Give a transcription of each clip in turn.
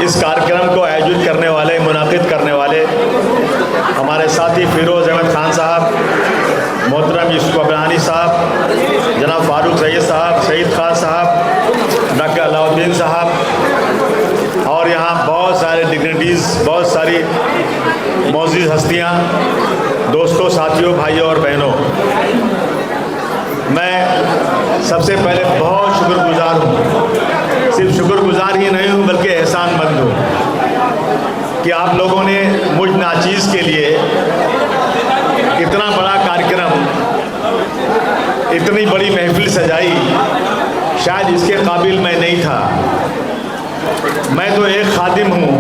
इस कार्यक्रम को आयोजित करने वाले, मुनाकिद करने वाले हमारे साथी फिरोज़ अहमद खान साहब, मोहतरम यूसुफ अबरानी साहब, जनाब फारूक सैयद साहब, सईद खान साहब, डॉक्टर अलाउद्दीन साहब और यहाँ बहुत सारे डिग्निटीज़, बहुत सारी मौजूद हस्तियाँ, दोस्तों, साथियों, भाइयों और बहनों, मैं सबसे पहले बहुत शुक्रगुजार हूँ। सिर्फ शुक्रगुजार ही नहीं हूँ बल्कि एहसानमंद हूँ कि आप लोगों ने मुझ नाचीज़ के लिए इतना बड़ा कार्यक्रम, इतनी बड़ी महफिल सजाई। शायद इसके काबिल मैं नहीं था। मैं तो एक खादिम हूँ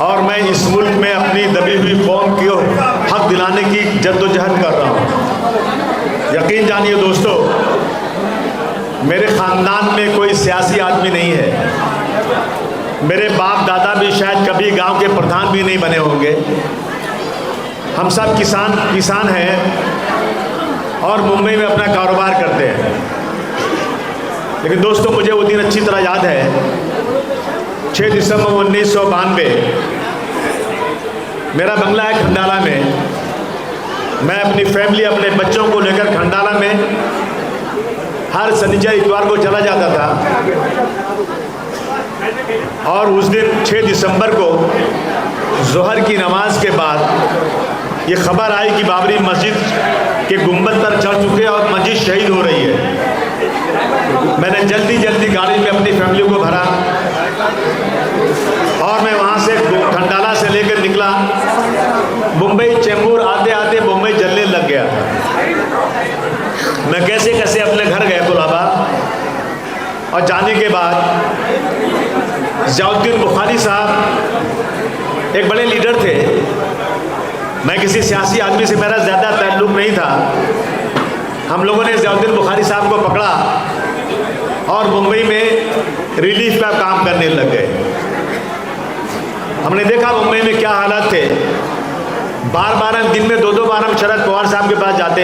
और मैं इस मुल्क में अपनी दबी हुई कौम को हक दिलाने की जद्दोजहद कर रहा हूँ। यकीन जानिए दोस्तों, मेरे ख़ानदान में कोई सियासी आदमी नहीं है। मेरे बाप दादा भी शायद कभी गांव के प्रधान भी नहीं बने होंगे। हम सब किसान हैं और मुंबई में अपना कारोबार करते हैं। लेकिन दोस्तों, मुझे वो दिन अच्छी तरह याद है, 6 दिसंबर 1992, मेरा बंगला है खंडाला में। मैं अपनी फैमिली, अपने बच्चों को लेकर खंडाला में हर शनिवार इतवार को चला जाता था। और उस दिन 6 दिसंबर को ज़ोहर की नमाज के बाद ये खबर आई कि बाबरी मस्जिद के गुंबद पर चढ़ चुके हैं और मस्जिद शहीद हो रही है। मैंने जल्दी गाड़ी में अपनी फैमिली को भरा और मैं वहाँ से खंडाला से लेकर निकला। मुंबई चेंबूर आते आते मुंबई जलने लग गया। मैं कैसे कैसे अपने घर गया कुलाबा, और जाने के बाद ज़ियाउद्दीन बुखारी साहब एक बड़े लीडर थे। मैं किसी सियासी आदमी से मेरा ज़्यादा ताल्लुक़ नहीं था। हम लोगों ने ज़ियाउद्दीन बुखारी साहब को पकड़ा और मुंबई में रिलीफ का काम करने लग गए। हमने देखा मुंबई में क्या हालात थे। बार हम दिन में 2 बार हम शरद पवार साहब के पास जाते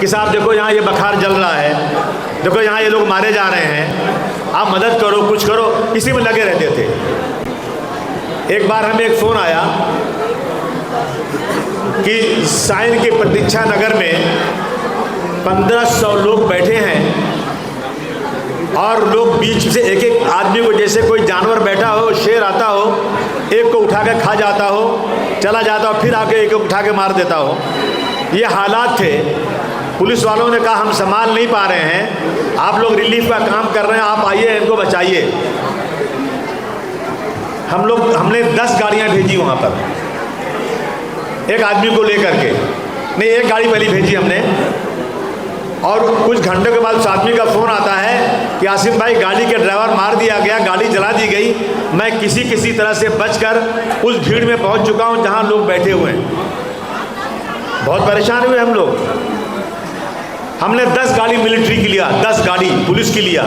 कि साहब देखो यहाँ ये बखार जल रहा है, देखो यहाँ ये लोग मारे जा रहे हैं, आप मदद करो, कुछ करो, इसी में लगे रहते थे। एक बार हमें एक फ़ोन आया कि साइन के प्रतीक्षा नगर में 1500 लोग बैठे हैं और लोग बीच से एक आदमी को, जैसे कोई जानवर बैठा हो, शेर आता हो, एक को उठा के खा जाता हो, चला जाता हो, फिर आके एक को उठा के मार देता हो। ये हालात थे। पुलिस वालों ने कहा हम संभाल नहीं पा रहे हैं, आप लोग रिलीफ का काम कर रहे हैं, आप आइए, इनको बचाइए। हमने 10 गाड़ियाँ भेजी वहाँ पर, एक आदमी को लेकर के। नहीं, एक गाड़ी पहले भेजी हमने और कुछ घंटों के बाद उस आदमी का फ़ोन आता है कि आसिम भाई, गाड़ी के ड्राइवर मार दिया गया, गाड़ी जला दी गई। मैं किसी तरह से बचकर उस भीड़ में पहुंच चुका हूं जहां लोग बैठे हुए हैं। बहुत परेशान हुए हम लोग। हमने 10 गाड़ी मिलिट्री की लिया, 10 गाड़ी पुलिस की लिया,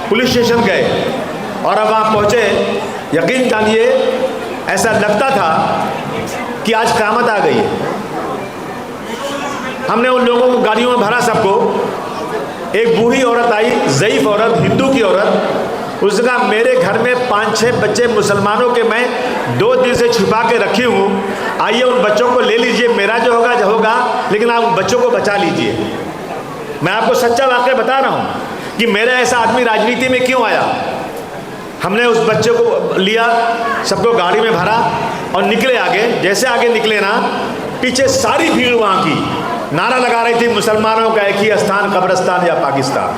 पुलिस स्टेशन गए और अब वहाँ पहुँचे। यकीन जानिए, ऐसा लगता था कि आज क़यामत आ गई है। हमने उन लोगों को गाड़ियों में भरा सबको। एक बूढ़ी औरत आई, ज़ईफ़ औरत, हिंदू की औरत। उसने कहा मेरे घर में 5-6 बच्चे मुसलमानों के मैं 2 दिन से छुपा के रखी हूँ, आइए उन बच्चों को ले लीजिए, मेरा जो होगा लेकिन आप उन बच्चों को बचा लीजिए। मैं आपको सच्चा वाक़या बता रहा हूँ कि मेरा ऐसा आदमी राजनीति में क्यों आया। हमने उस बच्चे को लिया, सबको गाड़ी में भरा और निकले आगे। जैसे आगे निकले ना, पीछे सारी भीड़ वहाँ की नारा लगा रही थी, मुसलमानों का एक ही स्थान, कब्रिस्तान या पाकिस्तान।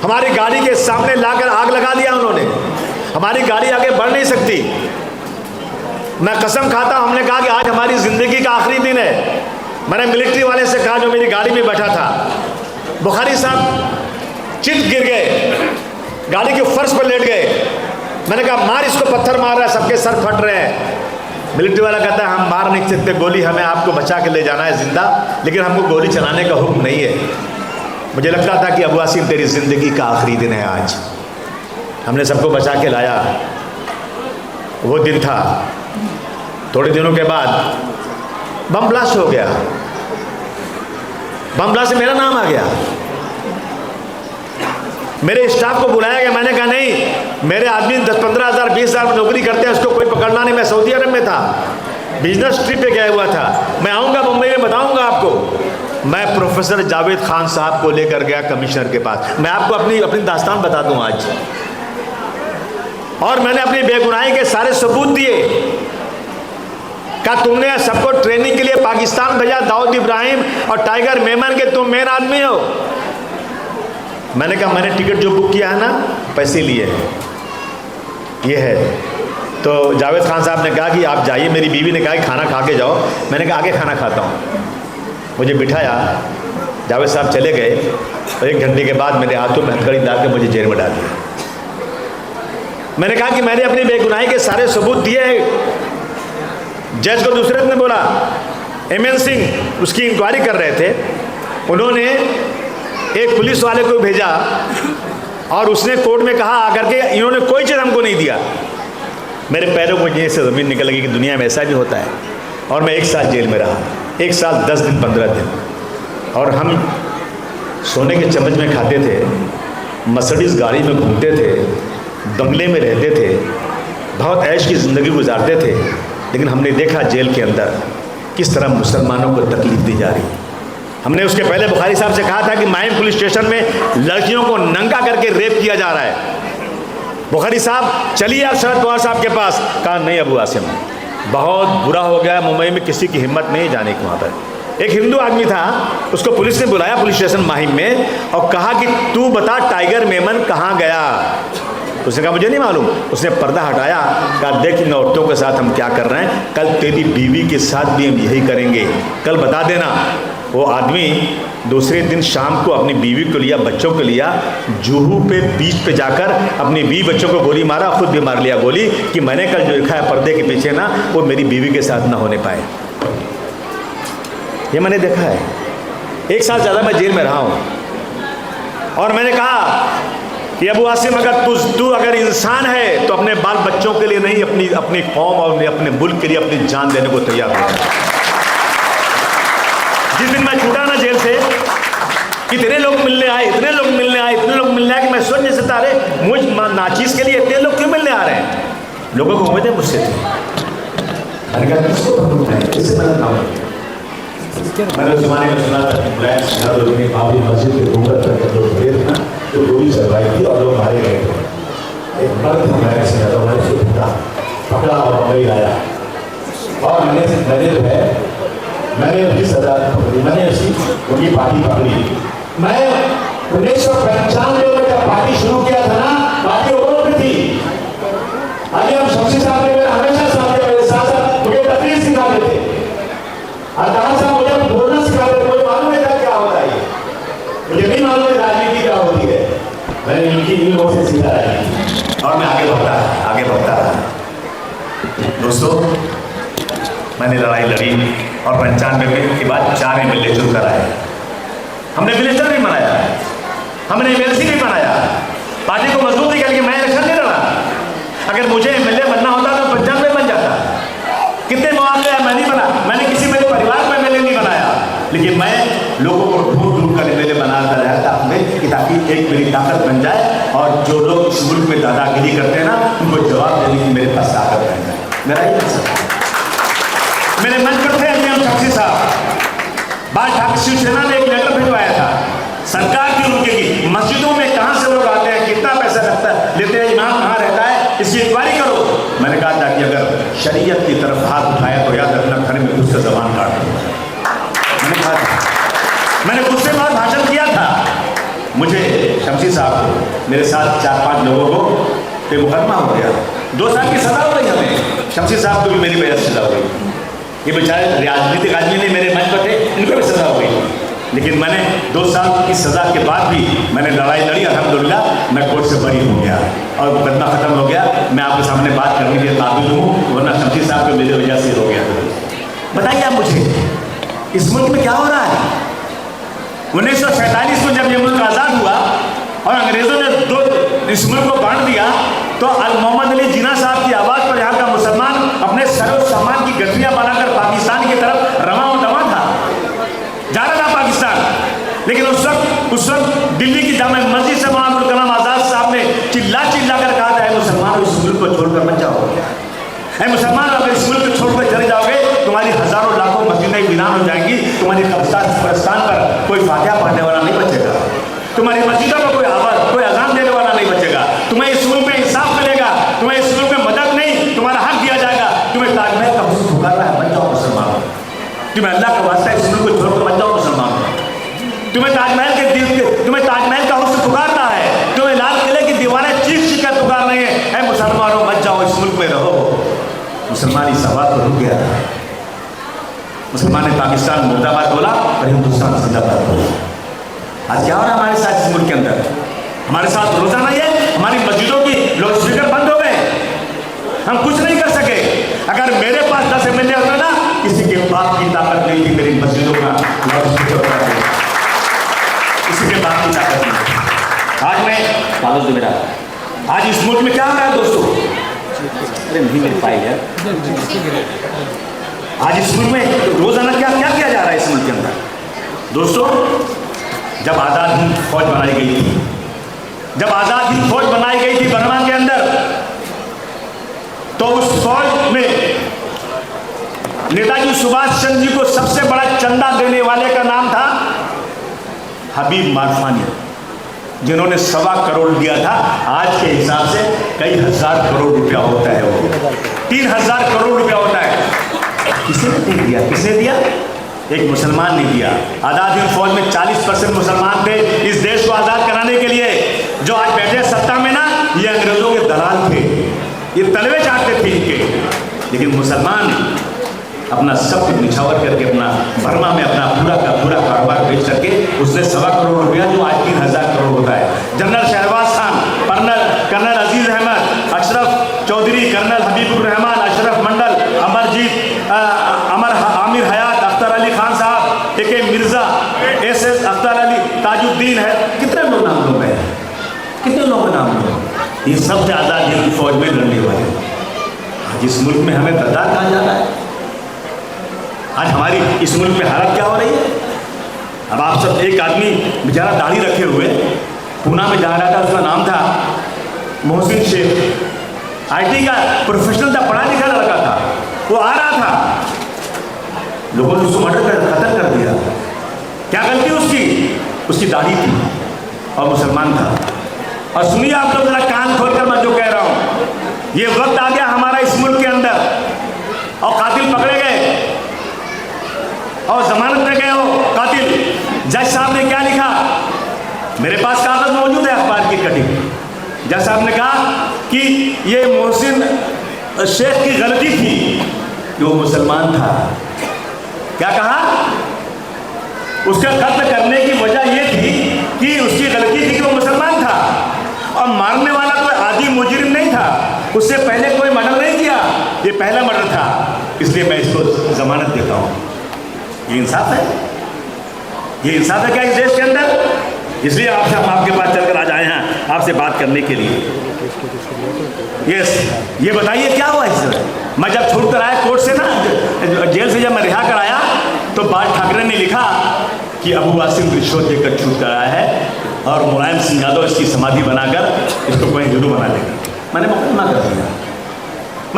हमारी गाड़ी के सामने लाकर आग लगा दिया उन्होंने। हमारी गाड़ी आगे बढ़ नहीं सकती। मैं कसम खाता हूं, हमने कहा कि आज हमारी ज़िंदगी का आखिरी दिन है। मैंने मिलिट्री वाले से कहा जो मेरी गाड़ी में बैठा था, बुखारी साहब चित गिर गए, गाड़ी के फर्श पर लेट गए। मैंने कहा मार इसको, पत्थर मार रहा है, सबके सर फट रहे हैं। मिलिट्री वाला कहता है हम मार नहीं सकते गोली, हमें आपको बचा के ले जाना है जिंदा, लेकिन हमको गोली चलाने का हुक्म नहीं है। मुझे लगता था कि अबू आसिम तेरी ज़िंदगी का आखिरी दिन है आज। हमने सबको बचा के लाया। वो दिन था। थोड़े दिनों के बाद बम ब्लास्ट हो गया। बम ब्लास्ट से मेरा नाम आ गया। मेरे स्टाफ को बुलाया गया। मैंने कहा नहीं, मेरे आदमी 10-15 हज़ार 20 हज़ार में नौकरी करते हैं, उसको कोई पकड़ना नहीं। मैं सऊदी अरब में था, बिजनेस ट्रिप पे गया हुआ था। मैं आऊँगा मुंबई में, बताऊँगा आपको। मैं प्रोफेसर जावेद खान साहब को लेकर गया कमिश्नर के पास। मैं आपको अपनी दास्तान बता दूँ आज। और मैंने अपनी बेगुनाही के सारे सबूत दिए। क्या तुमने सबको ट्रेनिंग के लिए पाकिस्तान भेजा, दाऊद इब्राहिम और टाइगर मेमन के, तुम मेन आदमी हो? मैंने कहा मैंने टिकट जो बुक किया है ना, पैसे लिए हैं, ये है। तो जावेद खान साहब ने कहा कि आप जाइए। मेरी बीवी ने कहा कि खाना खा के जाओ। मैंने कहा आगे खाना खाता हूँ। मुझे बिठाया, जावेद साहब चले गए। तो 1 घंटे के बाद मेरे हाथों में हथकड़ी डाल के मुझे जेल में डाल दिया। मैंने कहा कि मैंने अपनी बेगुनाही के सारे सबूत दिए हैं। जज को दूसरे ने बोला, MN सिंह उसकी इंक्वायरी कर रहे थे, उन्होंने एक पुलिस वाले को भेजा और उसने कोर्ट में कहा आकर के इन्होंने कोई चीज़ हमको नहीं दिया। मेरे पैरों को नीचे से ज़मीन निकल गई कि दुनिया में ऐसा भी होता है। और मैं 1 साल जेल में रहा, 1 साल 10 दिन 15 दिन। और हम सोने के चम्मच में खाते थे, मर्सिडीज़ गाड़ी में घूमते थे, बंगले में रहते थे, बहुत ऐश की ज़िंदगी गुजारते थे। लेकिन हमने देखा जेल के अंदर किस तरह मुसलमानों को तकलीफ दी जा रही है। हमने उसके पहले बुखारी साहब से कहा था कि माइन पुलिस स्टेशन में लड़कियों को नंगा करके रेप किया जा रहा है। बुखारी साहब चलिए आप शरद पवार साहब के पास। कहा नहीं अबू आसिम, बहुत बुरा हो गया, मुंबई में किसी की हिम्मत नहीं जाने की। वहाँ पर एक हिंदू आदमी था, उसको पुलिस ने बुलाया पुलिस स्टेशन माहिम में और कहा कि तू बता टाइगर मेमन कहाँ गया। उसने कहा मुझे नहीं मालूम। उसने पर्दा हटाया, कहा देख इन औरतों के साथ हम क्या कर रहे हैं, कल तेरी बीवी के साथ भी हम यही करेंगे, कल बता देना। वो आदमी दूसरे दिन शाम को अपनी बीवी को लिया, बच्चों को लिया, जुहू पे बीच पे जाकर अपनी बीवी बच्चों को गोली मारा, खुद भी मार लिया गोली कि मैंने कल जो लिखा है पर्दे के पीछे ना, वो मेरी बीवी के साथ ना होने पाए। ये मैंने देखा है। 1 साल ज़्यादा मैं जेल में रहा हूँ। और मैंने कहा कि अबू आसिम अगर तू अगर इंसान है तो अपने बाल बच्चों के लिए नहीं, अपनी कौम और अपने मुल्क के लिए अपनी जान देने को तैयार हो। जिस दिन मैं छूटा ना जेल से, इतने लोग मिलने आए, इतने लोग मिलने आए, इतने लोग मिलने आए कि मैं सोच नहीं सकता, अरे मुझ नाचीज के लिए इतने लोग क्यों मिलने आ रहे हैं। लोगों को उम्मीदें मुझसे थी। मैंने उस जमाने में सुना था बाबरी मस्जिद के घूंघट करके लोग गए थे ना, तो गोली चलवाई थी और लोग मारे गए थे। एक मर्द पकड़ा और बम्बई लाया और मैंने उसकी सजा पकड़ी, मैंने उनकी पार्टी पकड़ी। मैं 1995 में जब पार्टी शुरू किया था ना, पार्टी ओवर में थी। अली हम शमशी साहब ने हमेशा साथ मेरे साथ मुझे तकलीफ सिखाते थे, अल्लाह साहब मुझे बोलना सिखाते थे। मुझे मालूम है क्या होता है, मुझे नहीं मालूम है राजनीति क्या होती है। मैंने इनकी इन लोगों से सीखा है और मैं आगे बढ़ता रहा। दोस्तों मैंने लड़ाई लड़ी और 95 के बाद 4 MLA चुनकर आए। हमने मिनिस्टर भी बनाया, हमने MLC भी बनाया, पार्टी को मजबूत नहीं करके मैं इलेक्शन नहीं लड़ा। अगर मुझे MLA बनना होता तो पंजाब में बन जाता। कितने मौके मैं नहीं बना, मैंने किसी मेरे परिवार में MLA नहीं बनाया, लेकिन मैं लोगों को ढूंढ कर MLA बनाता रहा था अपने, ताकि एक मेरी ताकत बन जाए और जो लोग इस मुल्क में दादागिरी करते हैं ना, उनको जवाब देने की मेरे पास ताकत बन जाए। मेरा ये मकसद है। मेरे मंच पर थे अलीम शमशी साहब, बाल ठाकरे शिवसेना ने एक लेटर भिजवाया था, सरकार की रुकेगी, मस्जिदों में कहाँ से लोग आते हैं, कितना पैसा लगता है, लेते हैं, इमाम कहाँ रहता है, इसकी इंक्वायरी करो। मैंने कहा था कि अगर शरीयत की तरफ हाथ उठाया तो याद रखना घर में उसका जबान काट दूंगा। मैंने कहा था, मैंने गुस्से में भाषण किया था। मुझे शमशी साहब को, मेरे साथ 4-5 लोगों को पे मुकदमा हो गया, 2 साल की सजा हो गई हमें। शमशी साहब को भी मेरी वजह से सजा हो गई। ये बेचारे राजनीतिक आदमी ने मेरे मंच पर थे, इनको भी सजा हो गई। लेकिन मैंने 2 साल की सज़ा के बाद भी मैंने लड़ाई लड़ी, अल्हम्दुलिल्लाह मैं कोर्ट से बरी हो गया और मुकदमा ख़त्म हो गया। मैं आपके सामने बात करने के लिए काबिल हूँ, वरना शमशी साहब को मेरी वजह से हो गया। बताइए आप मुझे, इस मुल्क में क्या हो रहा है। 1947 में जब ये मुल्क आज़ाद हुआ और अंग्रेज़ों ने इस मुल्क को बांट दिया, तो मोहम्मद अली जिन्ना साहब की आवाज़ पर यहाँ का मुसलमान अपने सरो सामान की गठरियाँ बनाकर पाकिस्तान की तरफ रवां और दवा था, जा रहा था पाकिस्तान। लेकिन उस वक्त दिल्ली की जामा मस्जिद से मौलाना अब्दुल कलाम आज़ाद साहब ने चिल्ला कर कहा था, इस मुल्क को छोड़कर मत जाओ। ऐ मुसलमान, अगर इस मुल्क को छोड़कर चले जाओगे तुम्हारी हजारों लाखों मस्जिदें वीरान हो जाएंगी, तुम्हारी कब्रिस्तान पर कोई फातिहा पढ़ने वाला नहीं बचेगा, तुम्हारी मस्जिदों में कोई अजान देने वाला नहीं बचेगा, तुम्हें इस मुल्क में इंसाफ मिलेगा, तुम्हें इस मुल्क में मदद नहीं, तुम्हारा हक दिया जाएगा। तुम्हें ताजमहल का हुस्न पुकारना है, मत जाओ मुसलमानों। तुम्हें अल्लाह का वास्ता इस मुल्क को छोड़कर मत जाओ मुसलमानों। तुम्हें ताजमहल का हुस्न पुकारना है, तुम्हें लाल किले की दीवारें चीख चीख कर पुकार रही है, ऐ मुसलमानों मत जाओ, इस मुल्क में रहो। मुसलमान इस आवाज पर रुक गया था। मुसलमान ने पाकिस्तान मुर्दाबाद बोला और हिंदुस्तान जिंदाबाद बोला। आज क्या हो रहा है हमारे साथ इस मुल्क के अंदर? हमारे साथ रोजाना ये हमारी मस्जिदों की लाउडस्पीकर बंद हो गए, हम कुछ नहीं कर सके। अगर मेरे पास 10 MLA होता ना, किसी के बाप की ताकत नहीं थी मेरी मस्जिदों का लाउडस्पीकर बंद हो, किसी के बाप की ताकत नहीं। आज मैं फालूस दो मेरा, आज इस मुल्क में क्या हो रहा है दोस्तों? अरे नहीं मेरी फाइल है। आज इस मुल्क में रोजाना क्या क्या किया जा रहा है इस मुल्क के अंदर? दोस्तों, जब आज़ाद हिंद फौज बनाई गई थी, बर्मा के अंदर, तो उस फौज में नेताजी सुभाष चंद्र जी को सबसे बड़ा चंदा देने वाले का नाम था हबीब मारफानी, जिन्होंने 1.25 करोड़ दिया था। आज के हिसाब से कई हजार करोड़ रुपया होता है, वो 3000 करोड़ रुपया होता है। किसने दिया? एक मुसलमान ने दिया। आज़ाद हिंद फौज में 40% मुसलमान थे इस देश को आज़ाद कराने के लिए। जो आज बैठे सत्ता में ना, ये अंग्रेजों के दलाल थे, ये तलवे चाटते थे इनके। लेकिन मुसलमान अपना सब कुछ निछावर करके अपना बर्मा में अपना पूरा का पूरा कारोबार बेच करके उसने 1.25 करोड़ रुपया, जो आज 3000 करोड़ होता है। जनरल शहबाज खान, कर्नल अजीज अहमद, अशरफ चौधरी, कर्नल हबीबुर रहमान, अशरफ मंडल, अमरजीत आमिर हयात, अख्तर अली खान साहब, AK मिर्जा, SS अख्तर अली, ताजुद्दीन है, कितने लोग नाम लोग हैं, कितने लोगों का नाम लोग, ये सब से आज़ाद हिंद की फौज में लड़ने वाले। जिस मुल्क में हमें गद्दार कहा जाता है, आज हमारी इस मुल्क में हालत क्या हो रही है? अब आप सब, एक आदमी बेचारा दाढ़ी रखे हुए पूना में जा रहा था, उसका नाम था मोहसिन शेख, IT का प्रोफेशनल था, पढ़ा लिखा लड़का था, वो आ रहा था, लोगों ने उसको मर्डर कर खत्म कर दिया। क्या गलती उसकी दाढ़ी थी और मुसलमान था। और सुनिए आप लोग जरा कान खोलकर मैं जो कह रहा हूँ, ये वक्त आ गया हमारा इस मुल्क के अंदर और कातिल पकड़े गए और जमानत में गए हो कातिल। जज साहब ने क्या लिखा? मेरे पास कागज मौजूद है, अखबार की कटिंग। जज साहब ने कहा कि ये मोहसिन शेख की गलती थी कि वो मुसलमान था। क्या कहा? उसका कत्ल करने की वजह ये थी कि उसकी गलती थी कि वो मुसलमान था, और मारने वाला कोई आदि मुजरिम नहीं था, उससे पहले कोई मर्डर नहीं किया, ये पहला मर्डर था, इसलिए मैं इसको जमानत देता हूँ। ये इंसाफ है? ये इंसाफ है क्या इस देश के अंदर? इसलिए आपसे हम आपके पास चलकर आज आए हैं आपसे बात करने के लिए। यस, ये बताइए क्या हुआ इससे? मैं जब छूट कर आया कोर्ट से ना, जेल से जब मैं रिहा कर आया, तो बाल ठाकरे ने लिखा कि अबू वासिम रिश्वत देकर छूट कर आया है और मुलायम सिंह यादव इसकी समाधि बनाकर इसको कोई हिंदू बना देगा। मैंने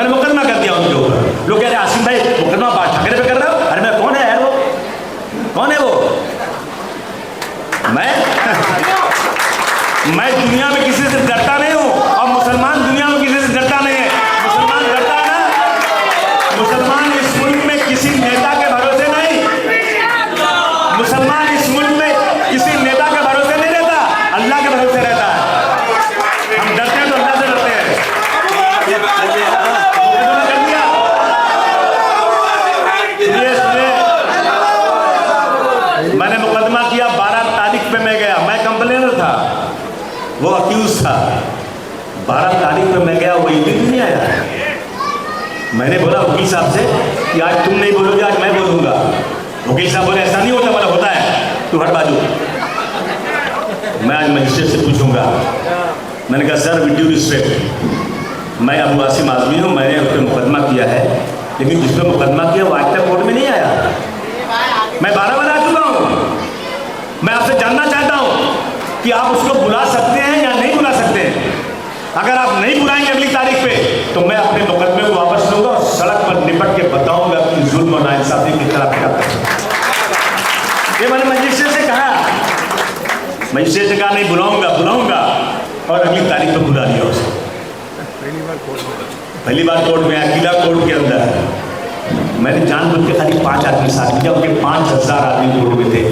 मुकदमा कर दिया उनके ऊपर। लोग कह रहे आसिम भाई मुकदमा बाल ठाकरे पे कर रहे हो। अरे मैं कौन है यार, वो कौन है? वो मैं दुनिया में किसी से डरता नहीं हूँ, और मुसलमान दुनिया में किसी से डरता नहीं है। मुसलमान डरता है ना? मुसलमान इस मुल्क में किसी नेता के भरोसे नहीं, मुसलमान इस मुल्क में किसी नेता के भरोसे नहीं रहता, अल्लाह के भरोसे रहता है। हम डरते हैं तो अल्लाह से डरते हैं। मैंने मुकदमा किया, 12 तारीख पे मैं गया, मैं कंप्लेनर था, वो अक्यूज था। 12 तारीख पे मैं गया, वो एक दिन नहीं आया। मैंने बोला वकील साहब से कि आज तुम नहीं बोलोगे, आज मैं बोलूँगा। वकील साहब बोले ऐसा नहीं होता। बोला होता है, तू हट बाजू, मैं आज मजिस्ट्रेट से पूछूंगा। मैंने कहा सर विद ड्यू रिस्पेक्ट, मैं अबू वासिम आज़मी हूँ, मैंने उस पर मुकदमा किया है, लेकिन जिस पर मुकदमा किया वो आज तक कोर्ट में नहीं आया। मैं 12 बार आ चुका हूँ। मैं आपसे जानना चाहता हूँ कि आप उसको बुला सकते हैं या नहीं बुला सकते हैं। अगर आप नहीं बुलाएंगे अगली तारीख पे तो मैं अपने मुकदमे को वापस लूंगा और सड़क पर निपट के बताऊंगा कि जुल्म और नाइंसाफी की तरफ क्या करते। ये मैंने मजिस्ट्रेट से कहा, मजिस्ट्रेट से कहा नहीं बुलाऊंगा और अगली तारीख पर बुला लिया उसको। पहली बार कोर्ट में अकेला कोर्ट के अंदर मैंने जानबूझ के खाली 5 आदमी साथ दिया, उनके 5000 आदमी कोर्ट में थे।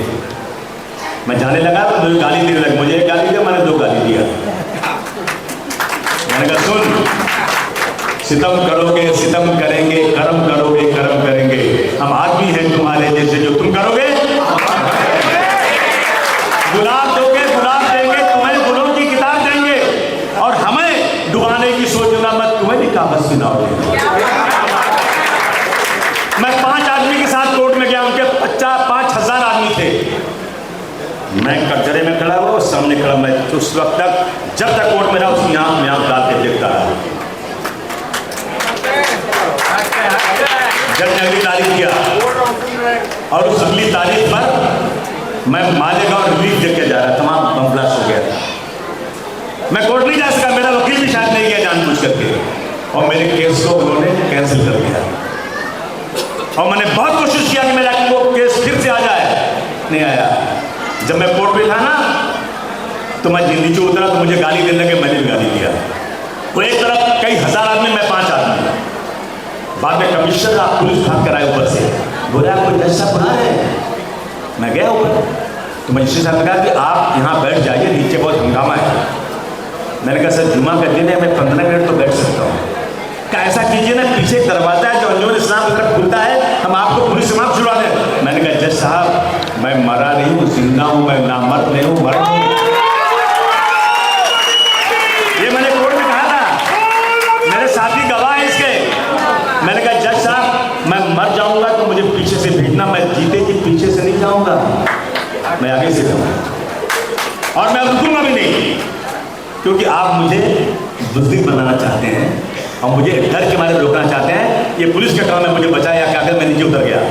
मैं जाने लगा तो मुझे गाली देने लगे, मुझे एक गाली दिया, मैंने 2 गाली दिया। मैंने कहा सुन, सितम करोगे सितम करेंगे, कर्म करोगे कर्म करेंगे, हम आदमी हैं तुम्हारे जैसे, जो तुम करोगे गुलाब दोगे गुलाब देंगे, तुम्हें गुलों की किताब देंगे और हमें डुबाने की सोचना मत, तुम्हें भी कागज सुनाओगे। मैं 5 आदमी के साथ कोर्ट में गया, उनके 5000 आदमी थे। मैं कटघरे में खड़ा हुआ और सामने खड़ा, मैं उस वक्त तक जब तक कोर्ट में रहा उसकी आंख में आंख डाल के देखता रहा। जब ने अगली तारीख किया और उस अगली तारीख पर मैं मालेगांव और रिलीफ देके जा रहा, तमाम बम ब्लास्ट हो गया था। मैं कोर्ट नहीं जा सका, मेरा वकील भी शायद नहीं गया जानबूझ करके, और मेरे केस को उन्होंने कैंसिल कर दिया। और मैंने बहुत कोशिश किया कि मेरा वो केस फिर से आ जाए, नहीं आया। जब मैं कोर्ट में था ना तो मैं नीचे उतरा तो मुझे गाली देने लगे, मैंने भी गाली दिया। वो एक तरफ कई हजार आदमी, मैं 5 आदमी। बाद में कमिश्नर आप पुलिस भाग कर आए ऊपर से, बोले आपको जज साहब बुला रहे हैं। मैं गया ऊपर तो मजिस्ट्रेट साहब ने कहा कि आप यहाँ बैठ जाइए, नीचे बहुत हंगामा है। मैंने कहा सर जुम्मा का दिन है, मैं 15 मिनट तो बैठ सकता हूँ। क्या ऐसा कीजिए ना, पीछे दरवाजा है जो अंजुमन इस्लाम तक खुलता है, हम आपको पुलिस से माफ छुड़ा दें। मैंने कहा जज साहब मैं मरा नहीं हूँ, जिंदा हूँ, मैं नामर्द नहीं हूँ, मर हूँ। ये मैंने कोर्ट में कहा था, मेरे साथी गवाह हैं इसके। मैंने कहा जज साहब मैं मर जाऊंगा तो मुझे पीछे से भेजना, मैं जीते जी पीछे से नहीं जाऊंगा, मैं आगे से जाऊंगा और मैं रुकूंगा भी नहीं, क्योंकि आप मुझे बुज़दिल बनाना चाहते हैं और मुझे डर के मारे रोकना चाहते हैं। ये पुलिस का काम है मुझे बचाया, क्या अगर मैं नीचे उतर गया।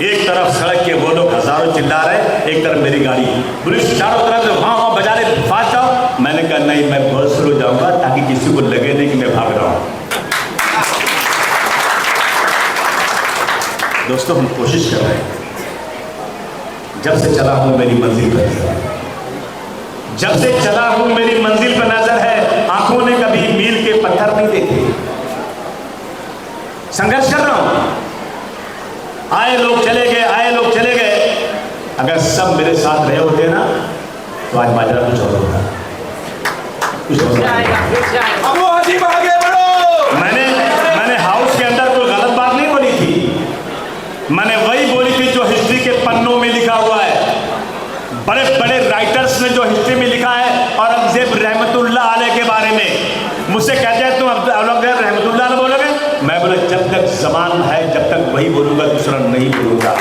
एक तरफ सड़क के वो लोग हजारों चिल्ला रहे, एक तरफ मेरी गाड़ी, पुलिस चारों तरफ से हाँ हाँ बजा रहे, फास्ट जाओ। मैंने कहा नहीं, मैं बहुत स्लो जाऊंगा ताकि किसी को लगे नहीं कि मैं भाग रहा हूँ। दोस्तों हम कोशिश कर रहे हैं, जब से चला हूं मेरी मंजिल पर, जब से चला हूं मेरी मंजिल पर नजर है, आंखों ने कभी मील के पत्थर नहीं देखे। संघर्ष कर रहा हूं, आए लोग चले गए, आए लोग चले गए। अगर सब मेरे साथ रहे होते ना तो आज माजरा कुछ और होता, कुछ और मैंने हाउस के अंदर कोई गलत बात नहीं बोली थी, मैंने वही बोली थी जो हिस्ट्री के पन्नों में लिखा हुआ है। बड़े बड़े राइटर्स ने जो हिस्ट्री में लिखा है, औरंगजेब रहमतुल्लाह अलैह के बारे में मुझसे कहते हैं तुम औरंगजेब रहमतुल्लाह अलैह बोलोगे, मैं बोला जब तक जबान है जब तक वही बोलूंगा, दूसरा नहीं बोलूंगा।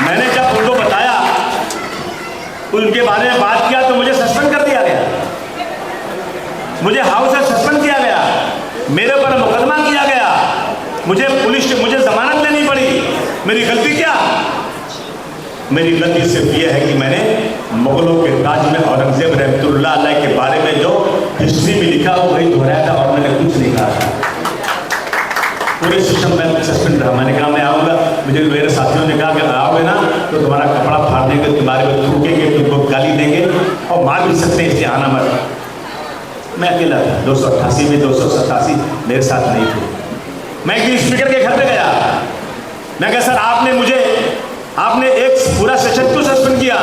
मैंने जब उनको बताया, उनके बारे में बात किया तो मुझे सस्पेंड कर दिया गया, मुझे हाउस से सस्पेंड किया गया, मेरे ऊपर मुकदमा किया गया, मुझे जमानत लेनी पड़ी। मेरी गलती क्या? मेरी गलती सिर्फ यह है कि मैंने मुगलों के ताज में औरंगजेब रहमतुल्लाह अलैह के बारे में जो हिस्ट्री में लिखा हो वही दोहराया था और मैंने कुछ नहीं कहा था। पूरे सिस्टम में सस्पेंड रहा। मैंने कहा मैं आऊँगा, मुझे मेरे साथियों ने कहा कि आओगे ना तो तुम्हारा कपड़ा फाड़ देंगे, तुम्हारे में थूकेंगे, तुमको गाली देंगे और मार भी सकते हैं, इसलिए आना मत। मैं अकेला था, 288 में 287 मेरे साथ नहीं थे। मैं एक स्पीकर के घर पे गया, मैं कहा सर आपने एक पूरा सेशन क्यों सस्पेंड किया?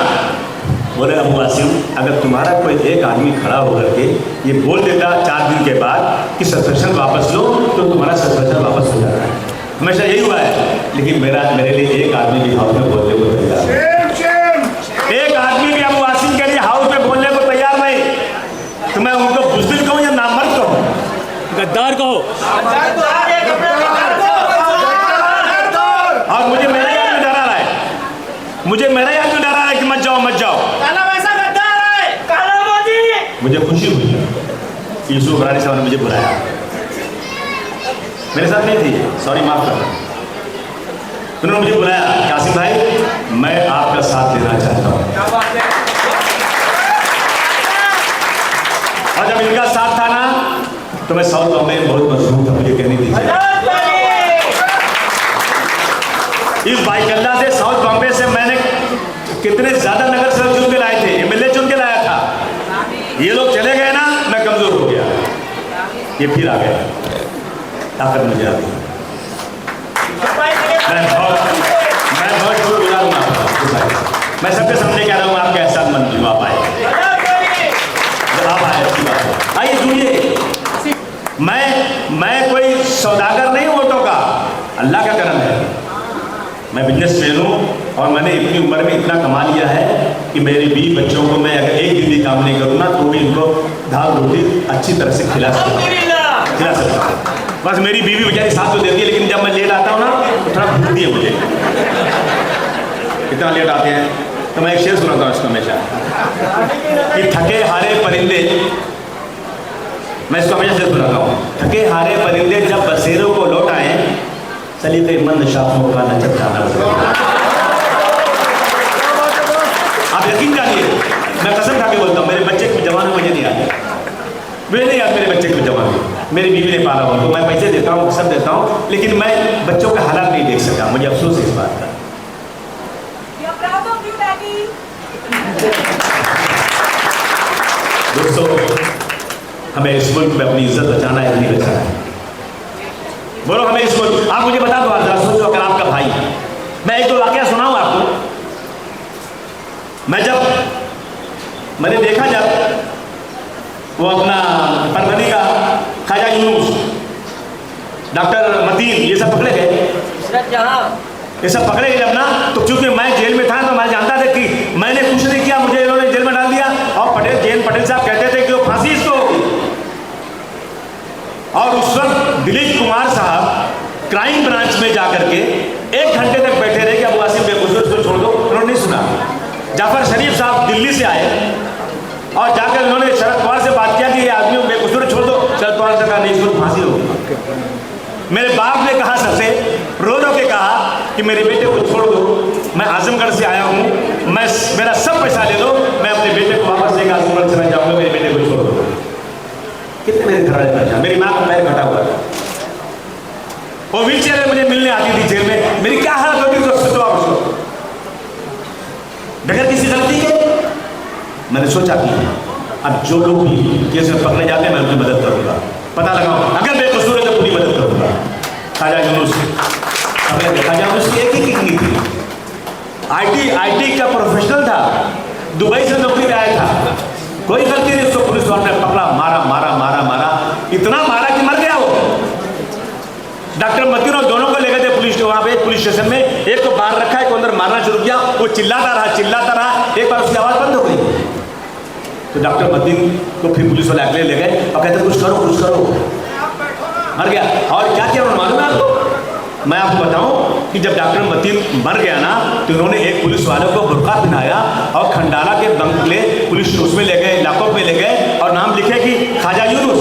बोले अबू आसिम, अगर तुम्हारा कोई एक आदमी खड़ा होकर के ये बोल देता 4 दिन के बाद कि सस्पेंशन वापस लो तो तुम्हारा सस्पेंशन वापस हो जाता है। हमेशा यही हुआ है, लेकिन मेरे लिए एक आदमी भी हाउस में बोलने को तैयार, एक आदमी भी अबू आसिम के लिए हाउस में बोलने को तैयार नहीं। तो मैं उनको बुज़दिल कहूँ या नामर्द कहूँ? गद्दार कहो। और मुझे मेरा याद में डरा रहा है, मुझे मेरा याद में डरा रहा है कि मत जाओ मत जाओ। काला वैसा गद्दार है, काला मोदी। मुझे खुशी हुई यूसुफ रानी साहब ने मुझे बुलाया, मेरे साथ नहीं थी, सॉरी माफ करना। उन्होंने मुझे बुलाया, कासिम भाई मैं आपका साथ देना चाहता हूँ। और जब इनका साथ था तो मैं साउथ बॉम्बे में बहुत मशहूर था, मुझे कहने दीजिए। इस बाइकल्ला से साउथ बॉम्बे से मैंने कितने ज्यादा नगर सेवक चुन के लाए थे, एमएलए चुन के लाया था। ये लोग चले गए ना, मैं कमजोर हो गया, ये फिर आ गए, ताकत मुझे आ गई। मैं बहुत शुक्रगुजार हूँ आपका। मैं सबके सामने कह रहा हूँ, आपके एहसास मंद हूँ, आप आए, आप आए, आइए जुड़िए। मैं कोई सौदागर नहीं हूँ वोटों का, अल्लाह का करम है। मैं बिजनेसमैन हूँ और मैंने इतनी उम्र में इतना कमा लिया है कि मेरे 20 बच्चों को मैं अगर एक दिन भी काम नहीं करूँ ना तो भी इनको दाल रोटी अच्छी तरह से खिला सकता हूँ। बस मेरी बीवी बेचारी साथ तो देती है, लेकिन जब मैं लेट आता हूँ ना तो थोड़ा भूलती है मुझे, इतना लेट आते हैं। तो मैं एक शेर सुनाता हूँ इसको हमेशा कि थके हारे परिंदे, मैं इसको हमेशा शेर सुनाता हूँ, थके हारे परिंदे जब बसेरों को लौट आए, सलीके मंद शाखों का न चट्टाना। आप यकीन जानिए, मैं कसम खा के बोलता हूँ, मेरे बच्चे के जवान मुझे नहीं आते, मुझे नहीं आते मेरे बच्चे के जवान। मेरी बीवी ने पाला हुआ, तो मैं पैसे देता हूँ, सब देता हूँ, लेकिन मैं बच्चों का हालात नहीं देख सका, मुझे अफसोस है इस बात का। दोस्तों, हमें इस मुल्क में अपनी इज्जत बचाना है, नहीं बचाना है? बोलो हमें इस मुल्क, आप मुझे बता दो, सोचो अगर आपका भाई, मैं एक दो वाकया सुनाऊं आपको। मैंने देखा जब वो अपना परवनी का ख्वाजा यूनुस, डॉक्टर मतीन, ये सब पकड़े गए, ये सब पकड़े गए जब ना, तो चूंकि मैं जेल में था तो मैं जानता था कि मैंने कुछ नहीं किया, मुझे इन्होंने जेल में डाल दिया। और पटेल साहब कहते थे कि वो फांसी इसको होगी। और उस वक्त दिलीप कुमार साहब क्राइम ब्रांच में जाकर के 1 घंटे तक बैठे रहे कि अबू आसिम बेकसूर को छोड़ दो, उन्होंने नहीं सुना। जाफर शरीफ साहब दिल्ली से आए और जाकर उन्होंने शरद पवार से बात किया कि ये आदमी बेकसूर छोड़ दो, शरद पवार से कहा नहीं, इसको फांसी होगी। मेरे बाप ने कहा, सबसे रो रो के कहा कि मेरे बेटे को छोड़ दो, मैं आजमगढ़ से आया हूँ, मेरा सब पैसा ले दो, मैं अपने बेटे को वापस लेकर आजमगढ़ चला जाऊँगा, मेरे बेटे को छोड़ दो। कितने मेरे घर वाले, मेरी माँ का पैर कटा हुआ था, वो व्हील चेयर में मुझे मिलने आती थी जेल में, मेरी क्या हालत होती थी सोचो आप उसको, बगैर किसी गलती के। मैंने सोचा कि अब जो लोग भी केस में पकड़े जाते हैं मैं उनकी मदद करूंगा, पता लगाऊं, अगर बेकसूर है तो पूरी मदद करूंगा। ख्वाजा यूनुस, ख्वाजा यूनुस की एक ही किडनी थी, आईटी का प्रोफेशनल था, दुबई से नौकरी पे आया था, कोई गलती नहीं, उसको पुलिस वालों ने पकड़ा, मारा, इतना मारा कि मर गया वो। डॉक्टर मतीन और दोनों को ले गए थे वहाँ पे पुलिस स्टेशन में, एक को बाहर रखा, एक को अंदर मारना शुरू किया, वो चिल्लाता रहा, एक बार उसकी आवाज़ बंद हो गई। तो डॉक्टर मतीन को फिर पुलिस वाले अगले ले गए और कहते कुछ करो, मर गया। और क्या किया उन्होंने मालूम है आपको? मैं आपको बताऊं कि जब डॉक्टर मतीन मर गया ना, तो उन्होंने एक पुलिस वाले को बुर्का पहनाया और खंडाला के बंगले पुलिस उसमें ले गए, इलाकों में ले गए और नाम लिखे कि ख्वाजा यूनुस,